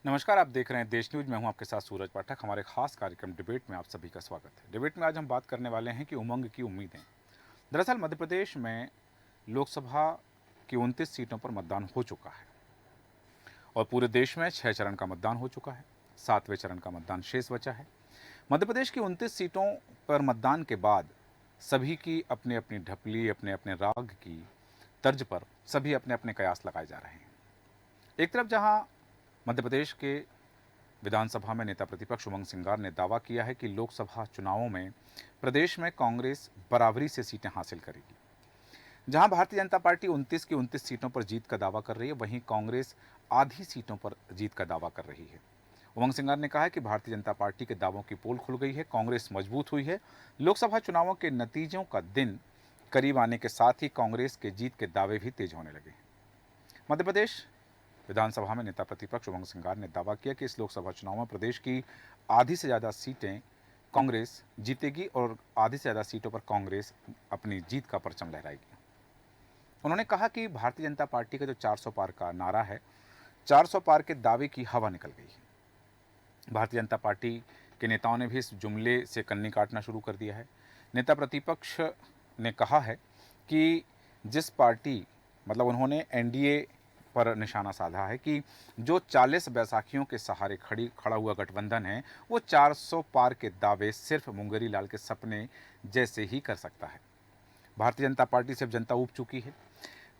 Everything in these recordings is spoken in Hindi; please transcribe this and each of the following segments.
नमस्कार, आप देख रहे हैं देश न्यूज़। मैं हूं आपके साथ सूरज पाठक। हमारे खास कार्यक्रम डिबेट में आप सभी का स्वागत है। डिबेट में आज हम बात करने वाले हैं कि उमंग की उम्मीदें। दरअसल मध्य प्रदेश में लोकसभा की 29 सीटों पर मतदान हो चुका है और पूरे देश में 6 चरण का मतदान हो चुका है। 7वें चरण का मतदान शेष बचा है। मध्य प्रदेश की 29 सीटों पर मतदान के बाद सभी की अपनी अपनी ढपली, अपने अपने राग की तर्ज पर सभी अपने अपने कयास लगाए जा रहे हैं। एक तरफ जहां मध्य प्रदेश के विधानसभा में नेता प्रतिपक्ष उमंग सिंगार ने दावा किया है कि लोकसभा चुनावों में प्रदेश में कांग्रेस बराबरी से सीटें हासिल करेगी। जहां भारतीय जनता पार्टी 29 की 29 सीटों पर जीत का दावा कर रही है, वहीं कांग्रेस आधी सीटों पर जीत का दावा कर रही है। उमंग सिंगार ने कहा है कि भारतीय जनता पार्टी के दावों की पोल खुल गई है, कांग्रेस मजबूत हुई है। लोकसभा चुनावों के नतीजों का दिन करीब आने के साथ ही कांग्रेस के जीत के दावे भी तेज होने लगे हैं। मध्य प्रदेश विधानसभा में नेता प्रतिपक्ष उमंग सिंगार ने दावा किया कि इस लोकसभा चुनाव में प्रदेश की आधी से ज़्यादा सीटें कांग्रेस जीतेगी और आधी से ज़्यादा सीटों पर कांग्रेस अपनी जीत का परचम लहराएगी। उन्होंने कहा कि भारतीय जनता पार्टी का जो 400 पार का नारा है, 400 पार के दावे की हवा निकल गई है। भारतीय जनता पार्टी के नेताओं ने भी इस जुमले से कन्नी काटना शुरू कर दिया है। नेता प्रतिपक्ष ने कहा है कि जिस पार्टी मतलब उन्होंने एनडीए पर निशाना साधा है कि जो 40 बैसाखियों के सहारे खड़ा हुआ गठबंधन है, वो 400 पार के दावे सिर्फ मुंगेरी लाल के सपने जैसे ही कर सकता है। भारतीय जनता पार्टी से अब जनता ऊब चुकी है,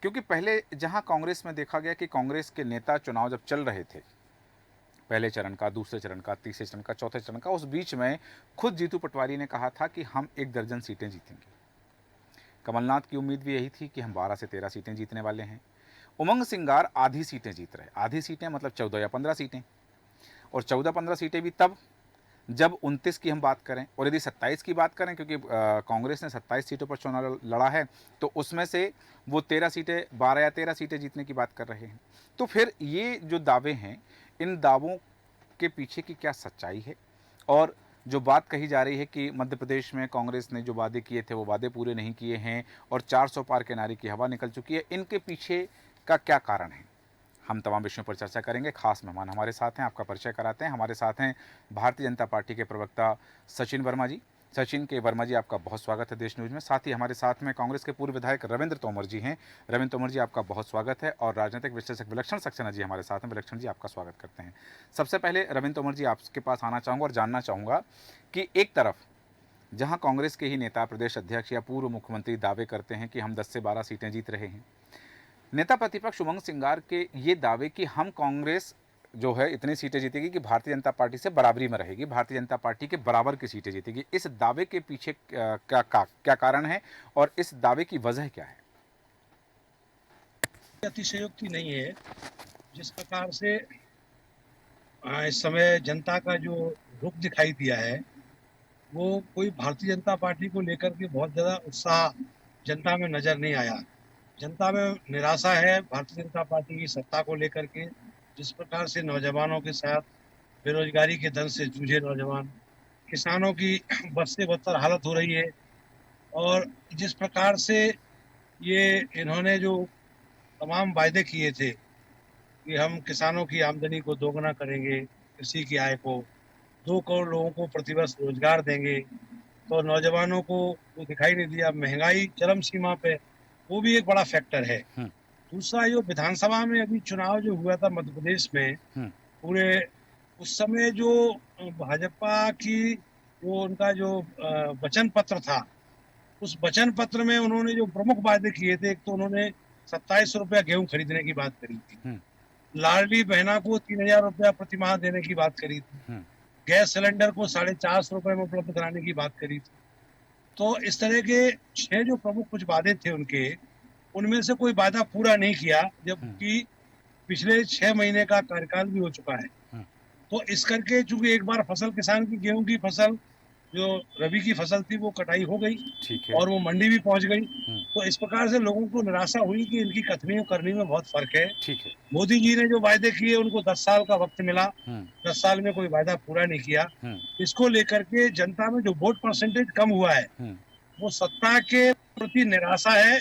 क्योंकि पहले जहां कांग्रेस में देखा गया कि कांग्रेस के नेता चुनाव जब चल रहे थे, पहले चरण का, दूसरे चरण का, तीसरे चरण का, चौथे चरण का, उस बीच में खुद जीतू पटवारी ने कहा था कि हम 1 दर्जन सीटें जीतेंगे। कमलनाथ की उम्मीद भी यही थी कि हम 12 से 13 सीटें जीतने वाले हैं। उमंग सिंगार आधी सीटें जीत रहे। आधी सीटें मतलब 14 या 15 सीटें, और 14-15 सीटें भी तब जब 29 की हम बात करें, और यदि 27 की बात करें, क्योंकि कांग्रेस ने 27 सीटों पर चुनाव लड़ा है, तो उसमें से वो 13 सीटें, 12 या 13 सीटें जीतने की बात कर रहे हैं। तो फिर ये जो दावे हैं, इन दावों के पीछे की क्या सच्चाई है, और जो बात कही जा रही है कि मध्य प्रदेश में कांग्रेस ने जो वादे किए थे वो वादे पूरे नहीं किए हैं और 400 पार के नारे की हवा निकल चुकी है, इनके पीछे का क्या कारण है, हम तमाम विषयों पर चर्चा करेंगे। खास मेहमान हमारे साथ हैं, आपका परिचय कराते हैं। हमारे साथ हैं भारतीय जनता पार्टी के प्रवक्ता सचिन वर्मा जी। सचिन के वर्मा जी, आपका बहुत स्वागत है देश न्यूज़ में। साथ ही हमारे साथ में कांग्रेस के पूर्व विधायक रविंद्र तोमर जी हैं। रविंद्र तोमर जी, आपका बहुत स्वागत है। और राजनीतिक विश्लेषक विलक्षण सक्सेना जी हमारे साथ हैं। विलक्षण जी, आपका स्वागत करते हैं। सबसे पहले रविंद्र तोमर जी, आपके पास आना चाहूँगा और जानना चाहूँगा कि एक तरफ जहाँ कांग्रेस के ही नेता, प्रदेश अध्यक्ष या पूर्व मुख्यमंत्री दावे करते हैं कि हम 10 से 12 सीटें जीत रहे हैं, नेता प्रतिपक्ष उमंग सिंगार के ये दावे कि हम कांग्रेस जो है इतनी सीटें जीतेगी कि भारतीय जनता पार्टी से बराबरी में रहेगी, भारतीय जनता पार्टी के बराबर की सीटें जीतेगी, इस दावे के पीछे क्या कारण है और इस दावे की वजह क्या है? अतिशयोक्ति नहीं है। जिस प्रकार से इस समय जनता का जो रुख दिखाई दिया है, वो कोई भारतीय जनता पार्टी को लेकर के बहुत ज़्यादा उत्साह जनता में नज़र नहीं आया। जनता में निराशा है भारतीय जनता पार्टी की सत्ता को लेकर के। जिस प्रकार से नौजवानों के साथ बेरोजगारी के दंश से जूझे नौजवान, किसानों की बद से बदतर हालत हो रही है, और जिस प्रकार से ये इन्होंने जो तमाम वायदे किए थे कि हम किसानों की आमदनी को दोगुना करेंगे, कृषि की आय को 2 करोड़ लोगों को प्रतिवर्ष रोजगार देंगे, तो नौजवानों को वो दिखाई नहीं दिया। महंगाई चरम सीमा पे, वो भी एक बड़ा फैक्टर है। हम्म। दूसरा, जो विधानसभा में अभी चुनाव जो हुआ था मध्य प्रदेश में, हम्म। पूरे उस समय जो भाजपा की जो उनका जो वचन पत्र था, उस वचन पत्र में उन्होंने जो प्रमुख वादे किए थे, एक तो उन्होंने 27 रुपया गेहूं खरीदने की बात करी थी, हम्म। लाडली बहना को 3,000 रुपया प्रति माह देने की बात करी थी, हम्म। गैस सिलेंडर को 450 रुपए में उपलब्ध कराने की बात करी थी। तो इस तरह के 6 जो प्रमुख कुछ वादे थे उनके, उनमें से कोई वादा पूरा नहीं किया, हम्म। जबकि पिछले 6 महीने का कार्यकाल भी हो चुका है। हम्म। तो इस करके चूंकि एक बार फसल, किसान की गेहूं की फसल जो रबी की फसल थी वो कटाई हो गई ठीक है। और वो मंडी भी पहुंच गई। हम्म। तो इस प्रकार से लोगों को निराशा हुई कि इनकी कथनी और करनी में बहुत फर्क है। ठीक है। मोदी जी ने जो वायदे किए, उनको 10 साल का वक्त मिला, हम्म। 10 साल में कोई वायदा पूरा नहीं किया। हम्म। इसको लेकर के जनता में जो वोट परसेंटेज कम हुआ है, हम्म। वो सत्ता के प्रति निराशा है।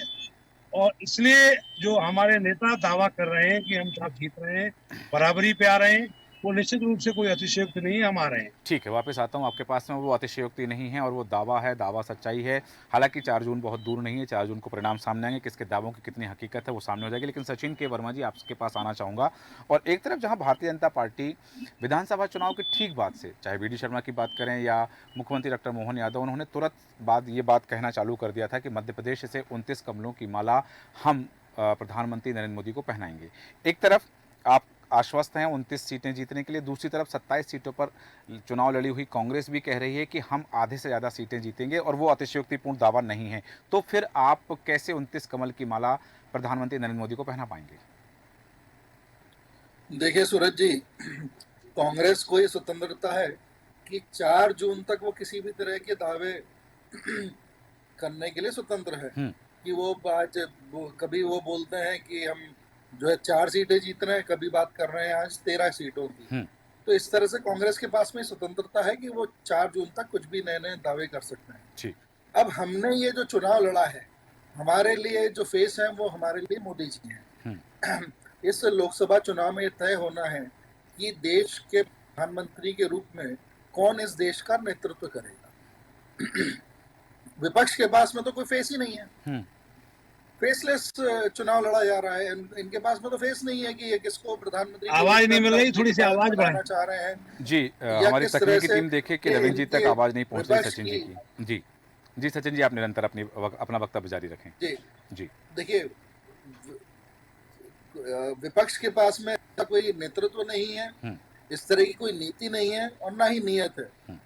और इसलिए जो हमारे नेता दावा कर रहे हैं कि हम चुनाव जीत रहे हैं, बराबरी पे आ रहे हैं, वो निश्चित रूप से कोई अतिशयोक्ति नहीं है, हम आ रहे हैं। ठीक है, वापस आता हूँ आपके पास में। वो अतिशयोक्ति नहीं है और वो दावा है, दावा सच्चाई है। हालाँकि 4 जून बहुत दूर नहीं है, 4 जून को परिणाम सामने आएँगे, किसके दावों की कितनी हकीकत है वो सामने हो जाएगी। लेकिन सचिन के वर्मा जी, आपके पास आना चाहूँगा। और एक तरफ जहाँ भारतीय जनता पार्टी विधानसभा चुनाव के ठीक बाद से, चाहे वी डी शर्मा की बात करें या मुख्यमंत्री डॉक्टर मोहन यादव, उन्होंने तुरंत बाद ये बात कहना चालू कर दिया था कि मध्य प्रदेश से 29 कमलों की माला हम प्रधानमंत्री नरेंद्र मोदी को पहनाएँगे। एक तरफ आप आश्वस्त हैं 29 सीटें जीतने के लिए, दूसरी तरफ 27 सीटों पर चुनाव लड़ी हुई कांग्रेस भी कह रही है कि हम आधे से ज़्यादा सीटें जीतेंगे और वो अतिशयोक्तिपूर्ण दावा नहीं है। तो फिर आप कैसे 29 कमल की माला प्रधानमंत्री नरेंद्र मोदी को पहना पाएंगे? देखिए सूरज जी, कांग्रेस को ये स्वतंत्रता है कि 4 जून तक वो किसी भी तरह के दावे करने के लिए स्वतंत्र है। कि वो आज कभी वो बोलते हैं कि हम जो है 4 सीटें जीत रहे हैं, कभी बात कर रहे हैं आज 13 सीटों की। तो इस तरह से कांग्रेस के पास में स्वतंत्रता है कि वो 4 जून तक कुछ भी नए नए दावे कर सकते हैं। अब हमने ये जो चुनाव लड़ा है, हमारे लिए जो फेस है वो हमारे लिए मोदी जी हैं। इस लोकसभा चुनाव में तय होना है कि देश के प्रधानमंत्री के रूप में कौन इस देश का नेतृत्व करेगा। विपक्ष के पास में तो कोई फेस ही नहीं है, फेसलेस चुनाव लड़ा जा रहा है। इनके पास में तो फेस नहीं है कि ये किसको प्रधानमंत्री, आवाज नहीं मिल रही, थोड़ी सी आवाज बढ़ाना चाह रहे हैं जी। हमारी तकनीकी टीम देखे कि रविंद्र जी तक आवाज नहीं पहुंच रही सचिन जी की। जी जी सचिन जी, आप निरंतर अपना वक्तव्य जारी रखें। जी जी, देखिए, विपक्ष के पास में कोई नेतृत्व नहीं है, इस तरह की कोई नीति नहीं है और ना ही नियत है।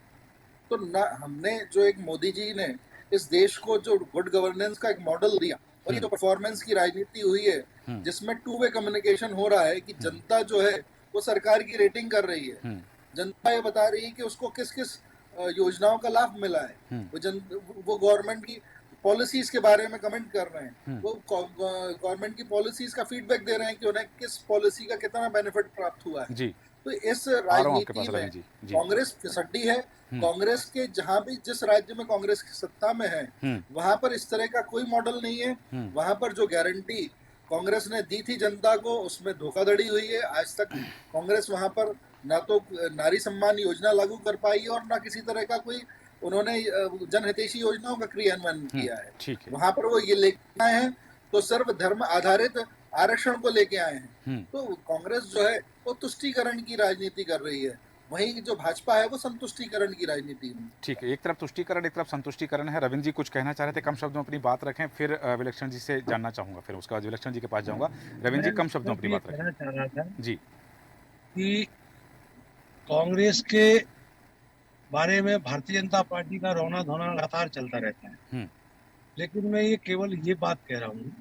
तो ना हमने जो एक मोदी जी ने इस देश को जो गुड गवर्नेंस का एक मॉडल दिया, और ये जो परफॉर्मेंस की राजनीति हुई है जिसमें टू वे कम्युनिकेशन हो रहा है कि जनता जो है वो सरकार की रेटिंग कर रही है, जनता ये बता रही है कि उसको किस किस योजनाओं का लाभ मिला है, वो गवर्नमेंट की पॉलिसीज के बारे में कमेंट कर रहे हैं, वो गवर्नमेंट की पॉलिसीज का फीडबैक दे रहे हैं कि उन्हें किस पॉलिसी का कितना बेनिफिट प्राप्त हुआ है। जी। तो इस राजनीति में कांग्रेस फिसड्डी है। कांग्रेस के जहां भी जिस राज्य में कांग्रेस की सत्ता में है वहां पर इस तरह का कोई मॉडल नहीं है। वहां पर जो गारंटी कांग्रेस ने दी थी जनता को, उसमें धोखाधड़ी हुई है। आज तक कांग्रेस वहां पर ना तो नारी सम्मान योजना लागू कर पाई है और ना किसी तरह का कोई उन्होंने जनहितैषी योजनाओं का क्रियान्वयन किया है। वहां पर वो ये लेके आए हैं तो सर्वधर्म आधारित आरक्षण को लेके आए हैं। तो कांग्रेस जो है वो तुष्टीकरण की राजनीति कर रही है, वहीं जो भाजपा है वो संतुष्टीकरण की राजनीति में। ठीक है, एक तरफ तुष्टीकरण, एक तरफ संतुष्टीकरण है। रविंद्र जी कुछ कहना चाह रहे थे, कम शब्दों में अपनी बात रखें, फिर विलक्षण जी से जानना चाहूंगा, फिर उसके बाद विलक्षण जी के पास जाऊंगा। रविंद्र जी कम शब्दों में अपनी बात रखें। चाह रहा था जी कि कांग्रेस के बारे में भारतीय जनता पार्टी का रोना धोना लगातार चलता रहता है, लेकिन मैं ये केवल ये बात कह रहा हूँ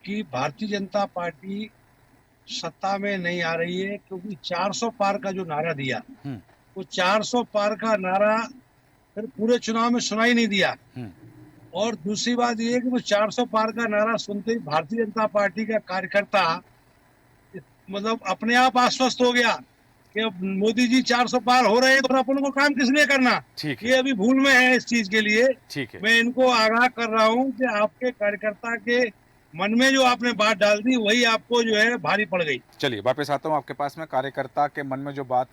कि भारतीय जनता पार्टी सत्ता में नहीं आ रही है क्योंकि 400 पार का जो नारा दिया, वो 400 पार का नारा फिर पूरे चुनाव में सुनाई नहीं दिया। और दूसरी बात ये है कि वो 400 पार का नारा सुनते ही भारतीय जनता पार्टी का कार्यकर्ता मतलब अपने आप आश्वस्त हो गया कि अब मोदी जी 400 पार हो रहे हैं तो अपन को काम किस लिए करना। ये अभी भूल में है इस चीज के लिए। मैं इनको आगाह कर रहा हूँ कि आपके कार्यकर्ता के मन में जो आपने बात डाल दी वही आपको जो है भारी पड़ गई। चलिए वापस आता हूँ आपके पास में। कार्यकर्ता के मन में जो बात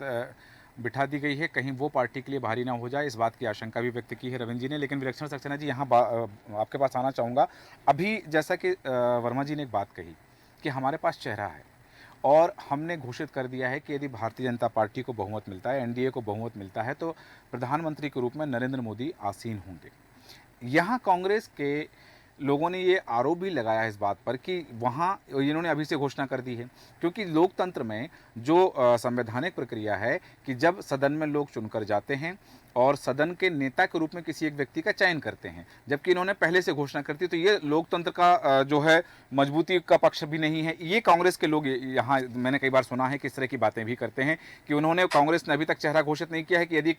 बिठा दी गई है, कहीं वो पार्टी के लिए भारी ना हो जाए, इस बात की आशंका भी व्यक्त की है रविंद्र जी ने। लेकिन विलक्षण सक्सेना जी, यहाँ आपके पास आना चाहूँगा। अभी जैसा कि वर्मा जी ने एक बात कही कि हमारे पास चेहरा है और हमने घोषित कर दिया है कि यदि भारतीय जनता पार्टी को बहुमत मिलता है, एनडीए को बहुमत मिलता है, तो प्रधानमंत्री के रूप में नरेंद्र मोदी आसीन होंगे। यहाँ कांग्रेस के लोगों ने ये आरोप भी लगाया है इस बात पर कि वहाँ इन्होंने अभी से घोषणा कर दी है, क्योंकि लोकतंत्र में जो संवैधानिक प्रक्रिया है कि जब सदन में लोग चुनकर जाते हैं और सदन के नेता के रूप में किसी एक व्यक्ति का चयन करते हैं, जबकि इन्होंने पहले से घोषणा कर दी, तो ये लोकतंत्र का जो है मजबूती का पक्ष भी नहीं है। ये कांग्रेस के लोग यहाँ मैंने कई बार सुना है कि इस तरह की बातें भी करते हैं कि उन्होंने, कांग्रेस ने अभी तक चेहरा घोषित नहीं किया है कि यदि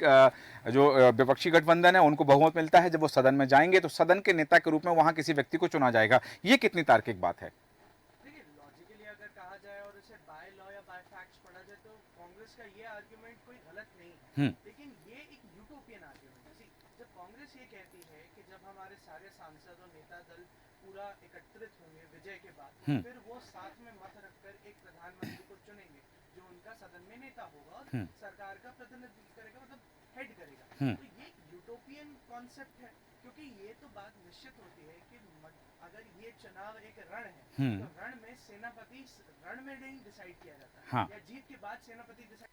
जो विपक्षी गठबंधन है उनको बहुमत मिलता है, जब वो सदन में जाएंगे तो सदन के नेता के रूप में वहाँ किसी व्यक्ति को चुना जाएगा। ये कितनी तार्किक बात है? देखिए, लॉजिकली अगर कहा जाए और इसे बाय लॉ या बाय फैक्ट्स पढ़ा जाए तो कांग्रेस का ये आर्गुमेंट कोई गलत नहीं है, लेकिन ये एक यूटोपियन आर्गुमेंट है। जब कांग्रेस ये कहती है कि जब हमारे सारे सांसद और नेता दल पूरा एकत्रित होंगे विजय के बाद, फिर वो साथ में मत रखकर एक प्रधानमंत्री को चुनेंगे, जो उनका सदन में नेता होगा और हम्म। सरकार का प्रतिनिधित्व करेगा, मतलब हेड करेगा। हम्म। तो ये यूटोपियन कॉन्सेप्ट है, क्योंकि ये तो बात निश्चित होती है कि अगर ये चुनाव एक रण है, हम्म। तो रण में सेनापति रण में नहीं डिसाइड किया जाता, हाँ। या जीत के बाद सेनापति डिसाइड।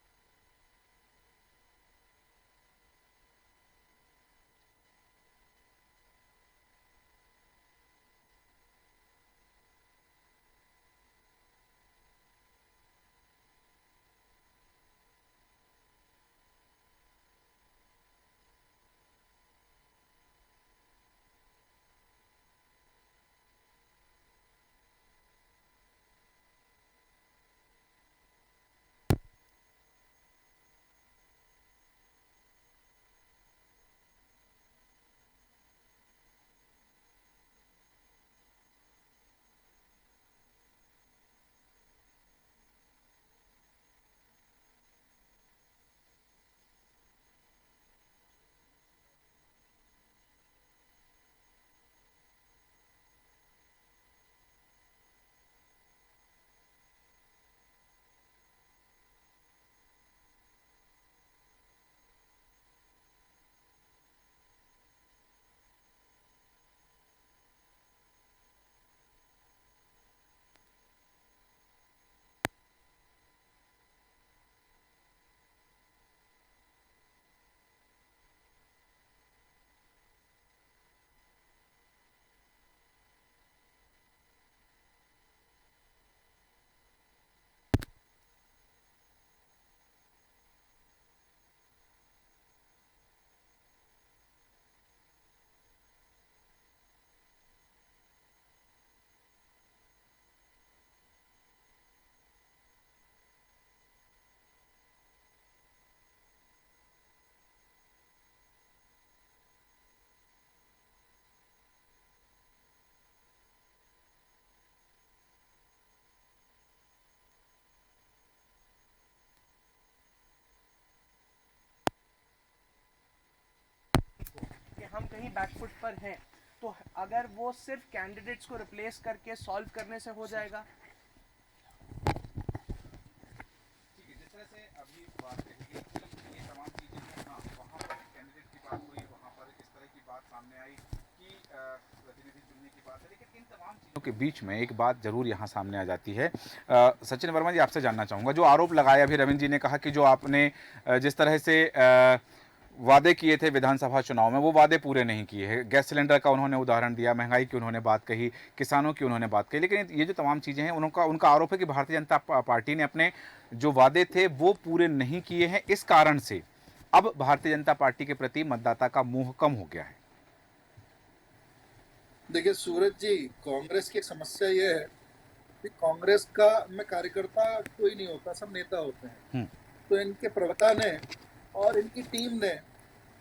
कि हम कहीं बैकफुट पर हैं, तो अगर वो सिर्फ कैंडिडेट्स को रिप्लेस करके सॉल्व करने से हो जाएगा। जिस तरह से अभी बात कही गई कि ये तमाम चीज़ें हैं, हाँ वहाँ पर कैंडिडेट की बात हुई, वहाँ पर इस तरह की बात सामने आई कि प्रतिनिधि चुनने की बात है, लेकिन इन तमाम चीज़ों के बीच में एक बात जरूर यहाँ सामने आ जाती है। सचिन वर्मा जी, आपसे जानना चाहूँगा, जो आरोप लगाया अभी रविंद्र जी ने कहा कि जो आपने जिस तरह से वादे किए थे विधानसभा चुनाव में, वो वादे पूरे नहीं किए हैं। गैस सिलेंडर का उन्होंने उदाहरण दिया, महंगाई की उन्होंने बात कही, किसानों की उन्होंने बात कही, लेकिन ये जो तमाम चीज़ें हैं उनका आरोप है कि भारतीय जनता पार्टी ने अपने जो वादे थे वो पूरे नहीं किए हैं। इस कारण से अब भारतीय जनता पार्टी के प्रति मतदाता का मोह कम हो गया है। देखिए सूरज जी, कांग्रेस की समस्या ये है कि कांग्रेस का में कार्यकर्ता कोई नहीं होता, सब नेता होते हैं। तो इनके प्रवक्ता ने और इनकी टीम ने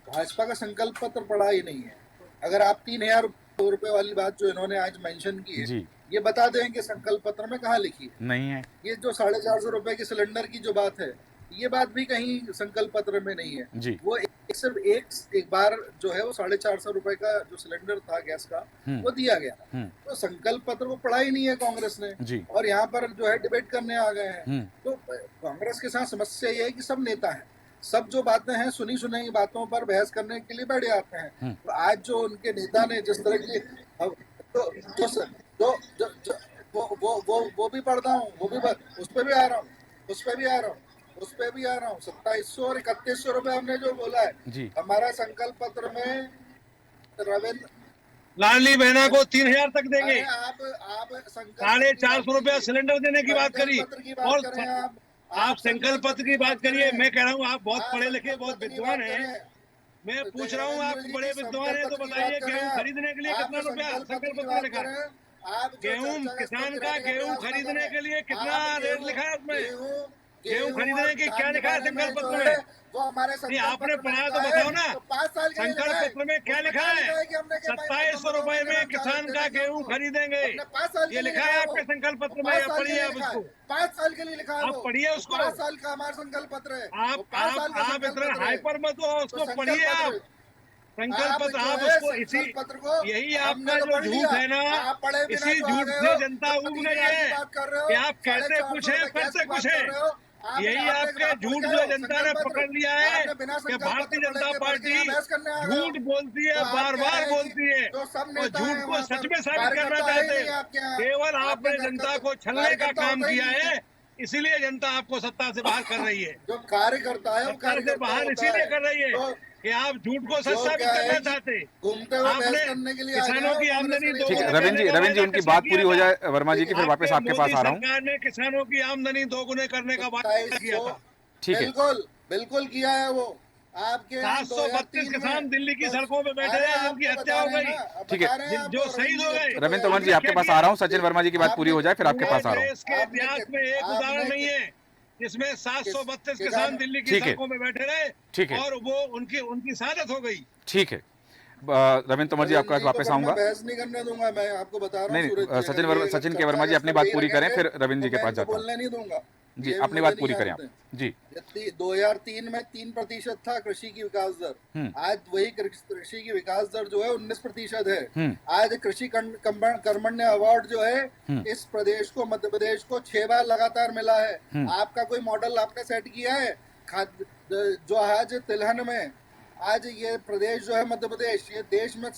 भाजपा का संकल्प पत्र पढ़ा ही नहीं है। अगर आप 3,000 रुपए वाली बात जो इन्होंने आज मेंशन की है, ये बता दें कि संकल्प पत्र में कहाँ लिखी है? नहीं है। ये जो 450 रुपए के सिलेंडर की जो बात है, ये बात भी कहीं संकल्प पत्र में नहीं है जी। वो सिर्फ एक बार जो है वो 450 रुपए का जो सिलेंडर था गैस का, वो दिया गया। तो संकल्प पत्र को पढ़ा ही नहीं है कांग्रेस ने जी। और यहाँ पर जो है डिबेट करने आ गए हैं। तो कांग्रेस के साथ समस्या ये है कि सब नेता हैं, सब जो बातें हैं सुनी सुनाई बातों पर बहस करने के लिए बैठ जाते हैं। तो आज जो उनके नेता ने जिस तरह की वो भी पढ़ता हूँ, वो भी उस पर भी आ रहा हूँ, उस पर भी आ रहा हूँ, उस पे भी आ रहा हूँ। 2700 और 3100 रुपए हमने जो बोला है जी। हमारा संकल्प पत्र में रविंद्र लाडली बहना को 3,000 तक देंगे। आप 450 रुपया सिलेंडर देने की बात करी और आप संकल्प पत्र की बात करिए। मैं कह रहा हूँ आप बहुत पढ़े लिखे, बहुत विद्वान हैं। मैं पूछ रहा हूँ आप बड़े विद्वान हैं तो बताइए गेहूँ खरीदने के लिए कितना रुपया संकल्प पत्र में लिखा है? गेहूँ किसान का गेहूँ खरीदने के लिए कितना रेट लिखा है उसमें? गेहूँ खरीदने की क्या लिखा है संकल्प पत्र में? वो हमारे नहीं आपने पढ़ा तो बताओ ना। संकल्प पत्र में क्या लिखा है? 2700 रुपए में किसान का गेहूँ खरीदेंगे, ये लिखा है आपके संकल्प पत्र में। या पढ़िए आप उसको, 5 साल के लिए लिखा है, आप पढ़िए उसको। 5 साल का हमारा संकल्प पत्र है। आप इतना हाइपर मत हो, उसको पढ़िए आप संकल्प पत्र। आप उसको इसी यही आपका जो झूठ है ना, इसी झूठ से जनता उब गई है कि आप कहते कुछ है करते कुछ है। यही आपके झूठ जो जनता ने पकड़ लिया है कि भारतीय जनता पार्टी झूठ बोलती है, बार बार बोलती है और झूठ को सच में साबित करना चाहते हैं। केवल आपने जनता को छलने का काम किया है, इसीलिए जनता आपको सत्ता से बाहर कर रही है। जो कार्यकर्ता है वो सत्ता से बाहर इसीलिए कर रही है कि आप झूठ को सच साबित करना चाहते। घूमते हुए बहस आपने करने के लिए किसानों की आमदनी ठीक है दोगुनी रविंद्र जी, करने का रविंद्र जी वादा उनकी किसने बात किया पूरी हो था? जाए वर्मा जी की, फिर वापस आपके पास आ रहा हूँ। सरकार ने किसानों की आमदनी दोगुने करने का वादा किया था। ठीक है, बिल्कुल बिल्कुल किया है वो। आपके 732 किसान दिल्ली की सड़कों पे बैठे हैं, जिनकी हत्या हो गई, ठीक है। जो शहीद हो गए। रविंद्र तोमर जी आपके पास आ रहा हूँ, सचिन वर्मा जी की बात पूरी हो जाए फिर आपके पास आ रहा हूँ। देश के इतिहास में एक उदाहरण नहीं है जिसमें 732 किसान दिल्ली की ठीक है। सड़कों में बैठे रहे ठीक है। और वो उनकी शहादत हो गई। ठीक है, रविंद्र तोमर जी आपके पास वापस आऊंगा। बहस नहीं करने दूंगा, मैं आपको बता रहा हूँ। नहीं, सचिन के वर्मा जी अपनी बात पूरी करें, फिर रविंद्र जी के पास जाता हूँ। बोलने नहीं दूंगा जी, अपनी बात पूरी करें आप। जी, 2003 में 3% था कृषि की विकास दर। आज वही कृषि की विकास दर जो है 19% है। आज कृषि कर्मण्य अवार्ड जो है इस प्रदेश को, मध्य प्रदेश को 6 बार लगातार मिला है। आपका कोई मॉडल आपने सेट किया है? जो आज तिलहन में आज ये प्रदेश जो है मध्य प्रदेश, ये देश में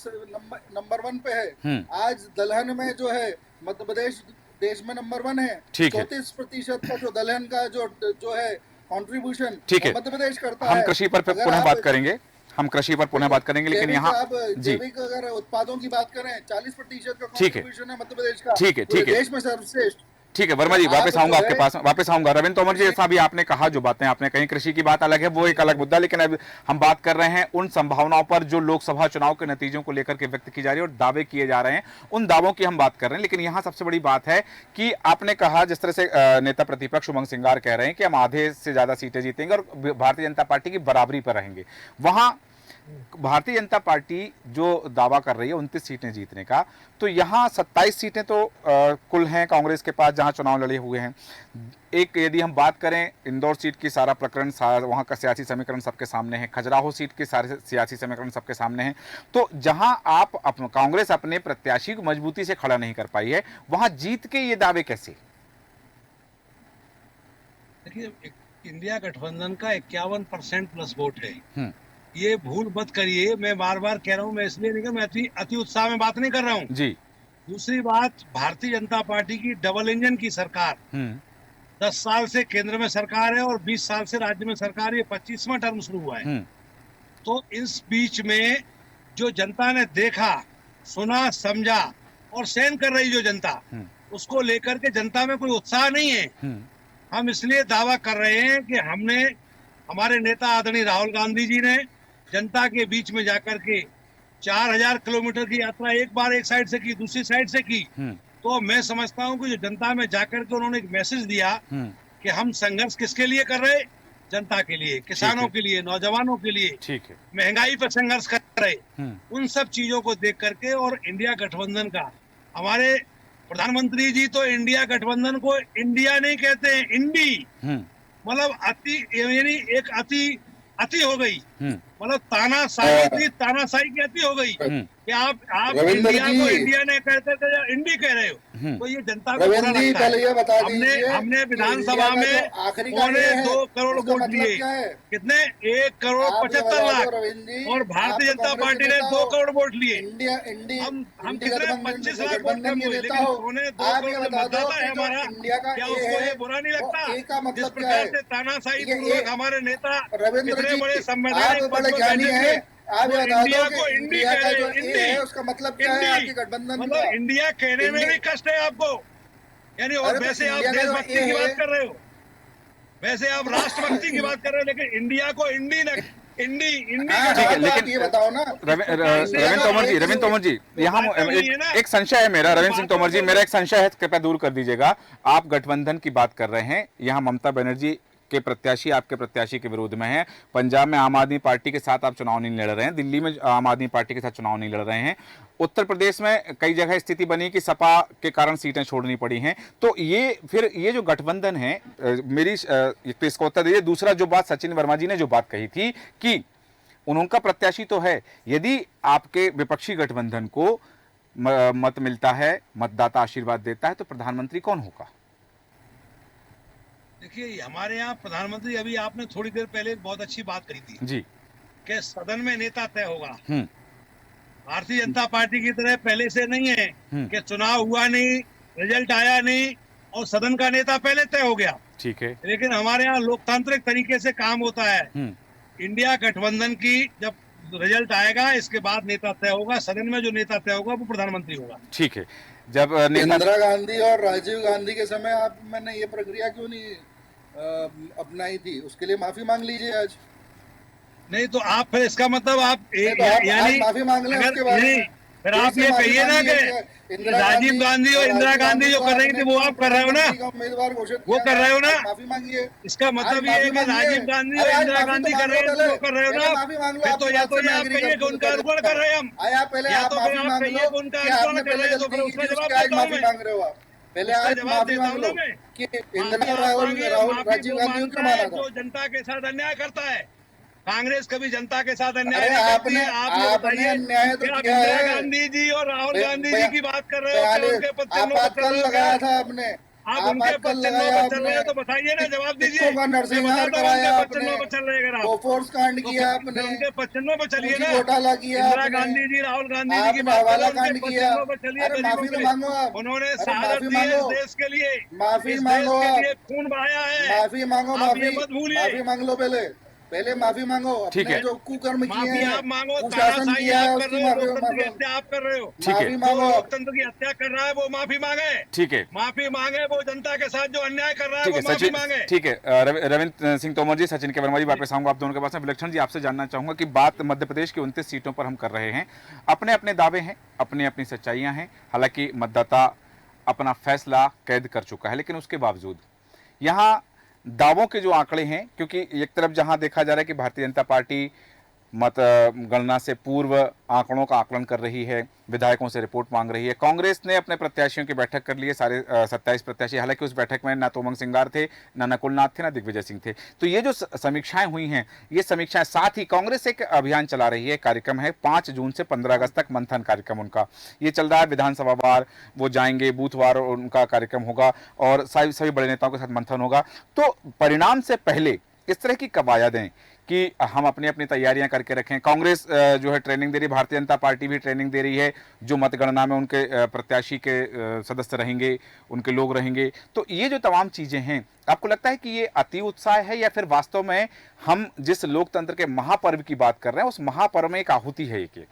नंबर 1 पे है। आज दलहन में जो है मध्य प्रदेश देश में नंबर 1 है। 34% का जो दलहन का जो है कंट्रीब्यूशन मध्य प्रदेश करता है। हम कृषि पर पुनः बात करेंगे, हम कृषि पर पुनः बात करेंगे, लेकिन यहाँ जैविक अगर उत्पादों की बात करें 40% का कंट्रीब्यूशन है मध्य प्रदेश का। ठीक है, ठीक है, देश में सर्वश्रेष्ठ। ठीक है वर्मा जी, वापस आऊंगा आपके पास, वापस आऊंगा। रविंद्र तोमर जी, जैसा भी आपने कहा, जो बातें आपने कही, कृषि की बात अलग है, वो एक अलग मुद्दा, लेकिन अब हम बात कर रहे हैं उन संभावनाओं पर जो लोकसभा चुनाव के नतीजों को लेकर के व्यक्त की जा रही है और दावे किए जा रहे हैं, उन दावों की हम बात कर रहे हैं। लेकिन यहाँ सबसे बड़ी बात है कि आपने कहा, जिस तरह से नेता प्रतिपक्ष उमंग सिंगार कह रहे हैं कि हम आधे से ज्यादा सीटें जीतेंगे और भारतीय जनता पार्टी की बराबरी पर रहेंगे, वहां भारतीय जनता पार्टी जो दावा कर रही है 29 सीटें जीतने का, तो यहाँ 27 सीटें तो कुल हैं कांग्रेस के पास जहां चुनाव लड़े हुए हैं। एक यदि हम बात करें इंदौर सीट की, सारा प्रकरण, वहां का सियासी समीकरण सबके सामने है। खजुराहो सीट के सारे सियासी समीकरण सबके सामने हैं। तो जहां आप कांग्रेस अपने प्रत्याशी को मजबूती से खड़ा नहीं कर पाई है, वहां जीत के ये दावे कैसे? देखिए, इंडिया गठबंधन का 51% प्लस वोट है। ये भूल मत करिए, मैं बार बार कह रहा हूँ, मैं इसलिए नहीं, मैं अति उत्साह में बात नहीं कर रहा हूँ जी। दूसरी बात, भारतीय जनता पार्टी की डबल इंजन की सरकार 10 साल से केंद्र में सरकार है और 20 साल से राज्य में सरकार, ये 25वां टर्म शुरू हुआ है। तो इस बीच में जो जनता ने देखा, सुना, समझा और सहन कर रही जो जनता, उसको लेकर के जनता में कोई उत्साह नहीं है। हम इसलिए दावा कर रहे हैं कि हमारे नेता आदरणीय राहुल गांधी जी ने जनता के बीच में जाकर के 4000 किलोमीटर की यात्रा एक बार एक साइड से की, दूसरी साइड से की। तो मैं समझता हूं कि जो जनता में जाकर के उन्होंने एक मैसेज दिया कि हम संघर्ष किसके लिए कर रहे, जनता के लिए, किसानों के लिए, नौजवानों के लिए, महंगाई पर संघर्ष कर रहे, उन सब चीजों को देख करके। और इंडिया गठबंधन का, हमारे प्रधानमंत्री जी तो इंडिया गठबंधन को इंडिया नहीं कहते हैं, इंडी, मतलब अति, यानी एक अति हो गई, मतलब तानाशाही की अति हो गई कि आप इंडिया को इंडिया ने कहते थे, इंडी कह रहे हो। तो ये जनता को बुरा लगता है। हमने विधानसभा में 2.25 करोड़ वोट लिए, कितने, 1.75 और भारतीय जनता पार्टी ने 2 करोड़ वोट लिए। हम कितने 25 लाख वोट कम हुए, लेकिन 2.25 करोड़ मतदाता है हमारा। क्या उसको ये बुरा नहीं लगता? जिस प्रकार से तानाशाही पूर्वक हमारे नेता इतने बड़े संवैधानिक पद पर बैठे थे, आप इंडिया को इंडी कह रहे हो, इंडी, उसका मतलब क्या है आपके गठबंधन? मतलब इंडिया कहने में भी कष्ट है आपको, यानी। और वैसे आप देशभक्ति की बात कर रहे हो, वैसे आप राष्ट्रभक्ति की बात कर रहे हो, लेकिन इंडिया को इंडी इंडी ठीक है। लेकिन ये बताओ ना, रविंद्र तोमर जी, यहाँ एक संशय है मेरा। रविंद्र सिंह तोमर जी, मेरा एक संशय है, कृपया दूर कर दीजिएगा। आप गठबंधन की बात कर रहे हैं, यहाँ ममता बनर्जी के प्रत्याशी आपके प्रत्याशी के विरोध में हैं। पंजाब में आम आदमी पार्टी के साथ आप चुनाव नहीं लड़ रहे हैं, दिल्ली में आम आदमी पार्टी के साथ चुनाव नहीं लड़ रहे हैं, उत्तर प्रदेश में कई जगह स्थिति बनी कि सपा के कारण सीटें छोड़नी पड़ी हैं। तो ये जो गठबंधन है, मेरी इसको उत्तर दीजिए। दूसरा, जो बात सचिन वर्मा जी ने जो बात कही थी कि उनका प्रत्याशी तो है, यदि आपके विपक्षी गठबंधन को मत मिलता है, मतदाता आशीर्वाद देता है, तो प्रधानमंत्री कौन होगा? देखिए हमारे यहाँ प्रधानमंत्री, अभी आपने थोड़ी देर पहले एक बहुत अच्छी बात कही थी जी। कि सदन में नेता तय होगा। हम्म। भारतीय जनता पार्टी की तरह पहले से नहीं है हम्म। कि चुनाव हुआ नहीं, रिजल्ट आया नहीं और सदन का नेता पहले तय हो गया। ठीक है। लेकिन हमारे यहाँ लोकतांत्रिक तरीके से काम होता है। इंडिया गठबंधन की जब रिजल्ट आएगा इसके बाद नेता तय होगा, सदन में जो नेता तय होगा वो प्रधानमंत्री होगा। ठीक है। जब नेता इंदिरा गांधी और राजीव गांधी के समय आप मैंने ये प्रक्रिया क्यों नहीं अपनाई थी? उसके लिए माफी मांग लीजिए आज। नहीं तो आप फिर इसका मतलब आप नहीं तो आप यानी माफी मांग लें अगर उसके बारे नहीं, में। फिर आप ये कहिए ना कि राजीव गांधी और इंदिरा गांधी जो कर रही थी वो आप कर रहे हो ना, उम्मीदवार घोषित वो कर रहे हो ना। माफी मांगिए। इसका मतलब ये है कि राजीव गांधी और इंदिरा गांधी कर रहे हैं, वो कर रहे हो ना। माफी मांग लो। फिर तो या तो ये आप कहिए कि उनका अनुकरण कर रहे हैं हम, आया पहले या आप तो फिर माफी आप मांग कहिए लो कि उनका कि अनुकरण आपने कर रहे पहले हैं, तो गलती फिर की उसका थी, जवाब उसके आज देता हूँ माफी मैं। मांग रहे हो आप। पहले उसका आज जवाब माफी देता मांग हूँ लो ना मैं। कि माफी इंदिरा आप राहुल मांगिए, राजीव वो गांधी को मांगता क्यों मारा है था? जो जनता के साथ अन्याय करता है। कांग्रेस कभी जनता के साथ अन्याय अरे नहीं करती है। आप ये आपने बताइए अन्याय कि तो आप किया इंदिरा है। गांधी जी और राहुल गांधी जी की बात कर रहे हो, क्या 42 उनके पद चिन्हों पर चल आपातकाल रहे हो? क्या लगाया था आपने। आप उनके आपातकाल पद चिन्हों लगाया पर चल रहे आपने। हो तो बताइए ना, जवाब दीजिए। सिखों का मैं नरसंहार बताता हूँ कराया उनके पद आपने। चिन्हों पर चल रहे अगर आप बोफोर्स कांड तो किया फिर आपने। उनके पद चिन्हों पर चलिए फर्जी ना। घोटाला किया इंदिरा आपने। गांधी जी, राहुल गांधी जी की आपने बात कर रहे हवाला हो, उनके कांड पद किया। चिन्हों पर चलिए अरे गरीबों माफी के तो लिए। मांगो आप। उन्होंने अरे शहादत माफी दी है मांगो। इस देश के लिए, माफी इस देश मांगो के आप। लिए खून बहाया है। माफी मांगो। आप ये माफी मत भूलिए। माफी मांग लो। पहले माफी मांगो। ठीक अपने है। जो कुकर्म किए माफी हैं, आप मांगो, कुशासन तानाशाही किया आप है, कर उसकी रहे हो, माफी लोकतंत्र की माफी हत्या आप कर रहे हो। ठीक है। माफी जो मांगो। लोकतंत्र की हत्या कर रहा है वो माफी मांगे। ठीक है। माफी मांगे, वो जनता के साथ जो अन्याय कर रहा है ठीक वो है माफी सचिन। मांगे। ठीक है। रविंद्र सिंह तोमर जी, सचिन के वर्मा जी, वापस आऊंगा आप दोनों के पास में। विलक्षण जी, आपसे जानना चाहूंगा कि बात मध्य प्रदेश की 29 सीटों पर हम कर रहे हैं। अपने अपने दावे हैं, अपनी अपनी सच्चाइयां हैं। हालांकि मतदाता अपना फैसला कैद कर चुका है, लेकिन उसके बावजूद यहाँ दावों के जो आंकड़े हैं, क्योंकि एक तरफ जहां देखा जा रहा है कि भारतीय जनता पार्टी मत गणना से पूर्व आंकड़ों का आकलन कर रही है, विधायकों से रिपोर्ट मांग रही है। कांग्रेस ने अपने प्रत्याशियों की बैठक कर ली है, सारे 27 प्रत्याशी। हालांकि उस बैठक में ना तो उमंग सिंगार थे, ना नकुल नाथ थे, ना दिग्विजय सिंह थे। तो ये जो समीक्षाएं हुई हैं, ये समीक्षाएं, साथ ही कांग्रेस एक अभियान चला रही है, कार्यक्रम है 5 जून से 15 अगस्त तक, मंथन कार्यक्रम उनका ये चल रहा है। विधानसभा वार वो जाएंगे, बूथ वार उनका कार्यक्रम होगा और सभी बड़े नेताओं के साथ मंथन होगा। तो परिणाम से पहले इस तरह की कवायदें कि हम अपनी अपनी तैयारियां करके रखें। कांग्रेस जो है ट्रेनिंग दे रही है, भारतीय जनता पार्टी भी ट्रेनिंग दे रही है, जो मतगणना में उनके प्रत्याशी के सदस्य रहेंगे, उनके लोग रहेंगे। तो ये जो तमाम चीजें हैं, आपको लगता है कि ये अति उत्साह है या फिर वास्तव में हम जिस लोकतंत्र के महापर्व की बात कर रहे हैं उस महापर्व में एक आहुति है ये?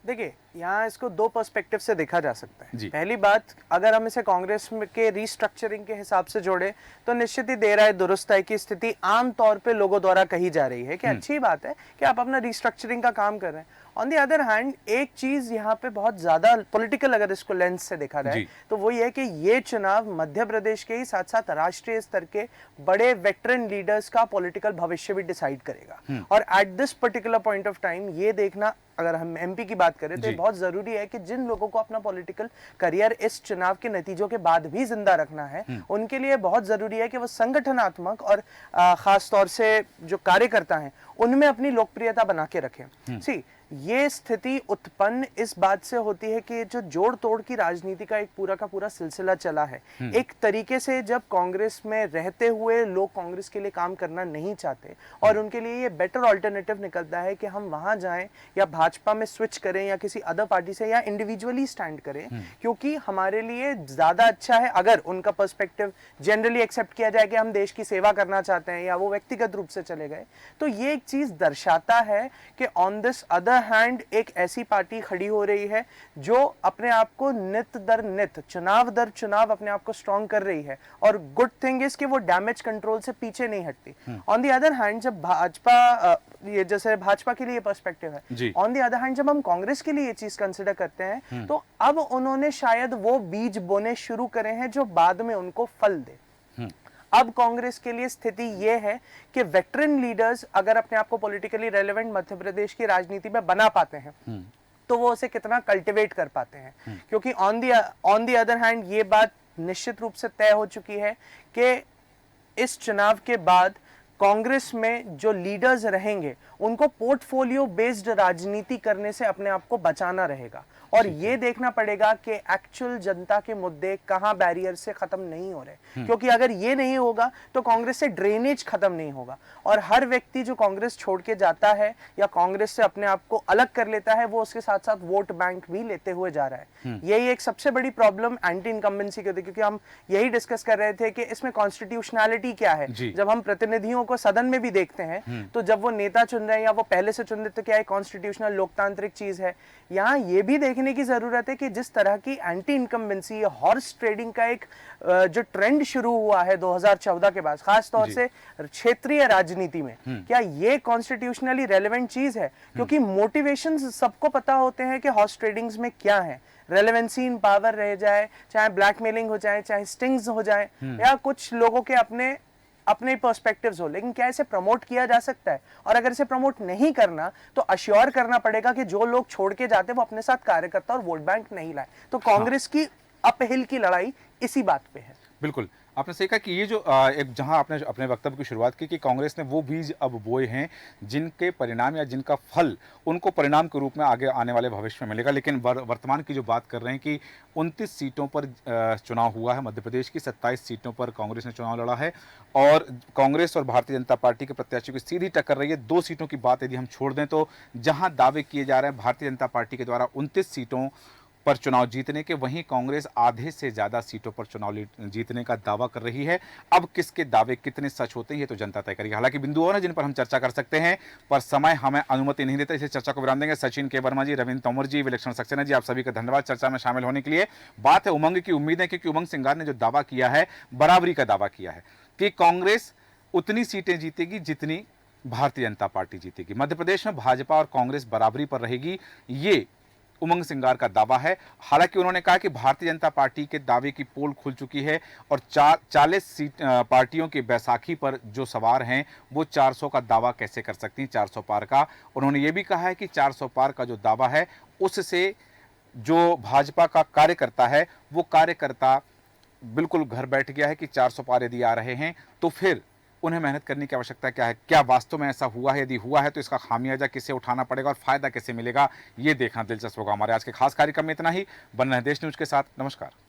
देखिए, यहाँ इसको दो पर्सपेक्टिव से देखा जा सकता है। जी। पहली बात, अगर हम इसे कांग्रेस के रीस्ट्रक्चरिंग के हिसाब से जोड़े तो निश्चित ही देर आए दुरुस्त है की स्थिति आमतौर पे लोगों द्वारा कही जा रही है कि अच्छी बात है कि आप अपना रीस्ट्रक्चरिंग का काम कर रहे हैं। ऑन द अदर हैंड, एक चीज यहाँ पे बहुत ज्यादा पॉलिटिकल अगर इसको लेंस से देखा जाए तो वो ये कि ये चुनाव मध्य प्रदेश के ही साथ साथ राष्ट्रीय स्तर के बड़े वेटरन लीडर्स का पॉलिटिकल भविष्य भी डिसाइड करेगा। और at this particular point of time ये देखना, अगर हम एमपी की बात करें तो बहुत जरूरी है कि जिन लोगों को अपना पॉलिटिकल करियर इस चुनाव के नतीजों के बाद भी जिंदा रखना है, उनके लिए बहुत जरूरी है कि वो संगठनात्मक और खास तौर से जो कार्यकर्ता हैं उनमें अपनी लोकप्रियता बना के रखें। सी, ये स्थिति उत्पन्न इस बात से होती है कि जो जोड़ तोड़ की राजनीति का एक पूरा का पूरा सिलसिला चला है, एक तरीके से जब कांग्रेस में रहते हुए लोग कांग्रेस के लिए काम करना नहीं चाहते और उनके लिए ये बेटर ऑल्टरनेटिव निकलता है कि हम वहां जाएं या भाजपा में स्विच करें या किसी अदर पार्टी से या इंडिविजुअली स्टैंड करें, क्योंकि हमारे लिए ज्यादा अच्छा है अगर उनका पर्सपेक्टिव जनरली एक्सेप्ट किया जाए कि हम देश की सेवा करना चाहते हैं या वो व्यक्तिगत रूप से चले गए। तो ये एक चीज दर्शाता है कि ऑन दिस अदर हैंड एक ऐसी पार्टी खड़ी हो रही है जो अपने आप को नित दर नित, चुनाव दर चुनाव अपने आप को स्ट्रॉन्ग कर रही है। और गुड थिंग इज कि वो डैमेज कंट्रोल से पीछे नहीं हटती। ऑन द अदर हैंड, जब भाजपा, ये जैसे भाजपा के लिए पर्सपेक्टिव है, ऑन द अदर हैंड जब हम कांग्रेस के लिए ये चीज कंसिडर करते हैं तो अब उन्होंने शायद वो बीज बोने शुरू करे हैं जो बाद में उनको फल दे। अब कांग्रेस के लिए स्थिति यह है कि वेटरन लीडर्स अगर अपने आप को पॉलिटिकली रेलेवेंट मध्य प्रदेश की राजनीति में बना पाते हैं तो वो उसे कितना कल्टिवेट कर पाते हैं। क्योंकि ऑन द अदर हैंड ये बात निश्चित रूप से तय हो चुकी है कि इस चुनाव के बाद कांग्रेस में जो लीडर्स रहेंगे उनको पोर्टफोलियो बेस्ड राजनीति करने से अपने आप को बचाना रहेगा। और ठीक है। ये देखना पड़ेगा कि एक्चुअल जनता के मुद्दे कहां बैरियर से खत्म नहीं हो रहे, क्योंकि अगर ये नहीं होगा तो कांग्रेस से ड्रेनेज खत्म नहीं होगा। और हर व्यक्ति जो कांग्रेस छोड़ के जाता है या कांग्रेस से अपने आप को अलग कर लेता है, वो उसके साथ साथ वोट बैंक भी लेते हुए जा रहा है। यही एक सबसे बड़ी प्रॉब्लम एंटी इनकम्बेंसी की होती है, क्योंकि हम यही डिस्कस कर रहे थे कि इसमें कॉन्स्टिट्यूशनैलिटी क्या है। जी। जब हम प्रतिनिधियों को सदन में भी देखते हैं तो जब वो नेता चुन रहे हैं या वो पहले से चुन रहे, तो क्या एक कॉन्स्टिट्यूशनल लोकतांत्रिक चीज है। यहाँ ये भी देखने की जरूरत है कि जिस तरह की एंटी इनकम्बेंसी, हॉर्स ट्रेडिंग का एक जो ट्रेंड शुरू हुआ है 2014 के बाद, खास तौर जी। से क्षेत्रीय राजनीति में, क्या ये कॉन्स्टिट्यूशनली रेलेवेंट चीज है? क्योंकि मोटिवेशंस सबको पता होते हैं कि हॉर्स ट्रेडिंग्स में क्या है। रेलेवेंसी इन पावर रह जाए, चाहे ब्लैकमेलिंग हो जाए, चाहे स्टिंग्स हो जाए, या कुछ लोगों के अपने पर्सपेक्टिव्स हो, लेकिन क्या इसे प्रमोट किया जा सकता है? और अगर इसे प्रमोट नहीं करना तो अश्योर करना पड़ेगा कि जो लोग छोड़ के जाते वो अपने साथ कार्यकर्ता और वोट बैंक नहीं लाए। तो कांग्रेस की अपहिल की लड़ाई इसी बात पे है। बिल्कुल, आपने सही कहा कि ये जो एक जहां आपने अपने वक्तव्य की शुरुआत की कि कांग्रेस ने वो बीज अब बोए हैं जिनके परिणाम या जिनका फल उनको परिणाम के रूप में आगे आने वाले भविष्य में मिलेगा। लेकिन वर्तमान की जो बात कर रहे हैं कि 29 सीटों पर चुनाव हुआ है मध्य प्रदेश की, 27 सीटों पर कांग्रेस ने चुनाव लड़ा है और कांग्रेस और भारतीय जनता पार्टी के प्रत्याशियों की सीधी टक्कर रही है। 2 सीटों की बात यदि हम छोड़ दें तो जहां दावे किए जा रहे हैं भारतीय जनता पार्टी के द्वारा 29 सीटों पर चुनाव जीतने के, वहीं कांग्रेस आधे से ज्यादा सीटों पर चुनाव जीतने का दावा कर रही है। अब किसके दावे कितने सच होते हैं ये तो जनता तय करेगी। हालांकि बिंदु और हैं जिन पर हम चर्चा कर सकते हैं, पर समय हमें अनुमति नहीं देता, इसलिए चर्चा को विराम देंगे। सचिन के वर्मा जी, रविंद्र तोमर जी, विलक्षण सक्सेना जी, आप सभी का धन्यवाद चर्चा में शामिल होने के लिए। बात है उमंग की उम्मीदें, क्योंकि उमंग सिंगार ने जो दावा किया है, बराबरी का दावा किया है कि कांग्रेस उतनी सीटें जीतेगी जितनी भारतीय जनता पार्टी जीतेगी। मध्य प्रदेश में भाजपा और कांग्रेस बराबरी पर रहेगी, ये उमंग सिंगार का दावा है। हालांकि उन्होंने कहा कि भारतीय जनता पार्टी के दावे की पोल खुल चुकी है और 40 सीट पार्टियों की बैसाखी पर जो सवार हैं वो 400 का दावा कैसे कर सकती हैं, 400 पार का। उन्होंने ये भी कहा है कि 400 पार का जो दावा है उससे जो भाजपा का कार्यकर्ता है वो कार्यकर्ता बिल्कुल घर बैठ गया है कि 400 पार यदि आ रहे हैं तो फिर उन्हें मेहनत करने की आवश्यकता क्या है। क्या वास्तव में ऐसा हुआ है? यदि हुआ है तो इसका खामियाजा किसे उठाना पड़ेगा और फायदा कैसे मिलेगा, ये देखना दिलचस्प होगा। हमारे आज के खास कार्यक्रम में इतना ही। बन रहे देश न्यूज के साथ। नमस्कार।